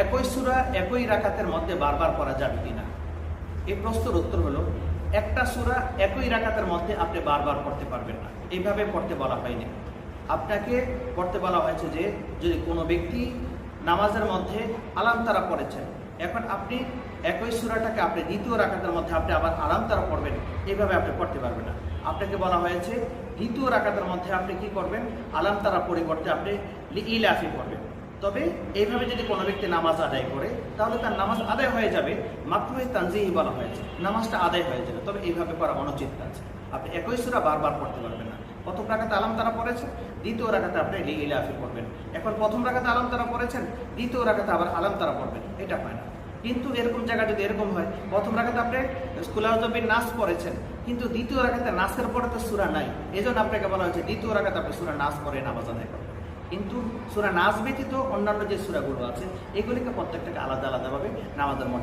একই সূরা একই রাকাতের মধ্যে বারবার পড়া যাবে কিনা? এই প্রশ্নের উত্তর হলো, একটা সূরা একই রাকাতের মধ্যে আপনি বারবার পড়তে পারবেন না, এইভাবে পড়তে বলা হয়নি। আপনাকে পড়তে বলা হয়েছে যে যদি কোনো ব্যক্তি নামাজের মধ্যে আলাম তারা পড়েছেন, এখন আপনি একই সূরাটাকে আপনি দ্বিতীয় রাকাতের মধ্যে আপনি আবার আলাম তারা পড়বেন, এইভাবে আপনি পড়তে পারবেন না। আপনাকে বলা হয়েছে দ্বিতীয় রাকাতের মধ্যে আপনি কি করবেন, আলাম তারা পরিবর্তে আপনি ইলাফি পড়বেন। তবে এইভাবে যদি কোনো ব্যক্তি নামাজ আদায় করে তাহলে তার নামাজ আদায় হয়ে যাবে, মাকরুহে তানজিহি বলা হয়েছে, নামাজটা আদায় হয়ে যাবে। তবে এইভাবে করা অনুচিত কাজ। আপনি একই সূরা বারবার পড়তে পারবেন না। প্রথম রাকাতে আলাম তারা পড়েছেন, দ্বিতীয় রাকাতে আপনি ইলাফি পড়বেন। এখন প্রথম রাকাতে আলাম তারা পড়েছেন, দ্বিতীয় রাকাতে আবার আলাম তারা পড়বেন, এটা হয় না। কিন্তু এরকম জায়গা যদি এরকম হয়, প্রথম রাকাতে আপনি কুল আউযু বিন নাস পড়েছেন, কিন্তু দ্বিতীয় রাকাতে নাসের পরে তো সূরা নাই, এজন্য আপনাকে বলা হয়েছে দ্বিতীয় রাকাতে আপনি সূরা নাস পড়ে নামাজ আদায় করবেন। কিন্তু সূরা নাস ব্যতীত অন্যান্য যে সূরাগুলো আছে এগুলিকে প্রত্যেকটাকে আলাদা আলাদাভাবে নামাজের মধ্যে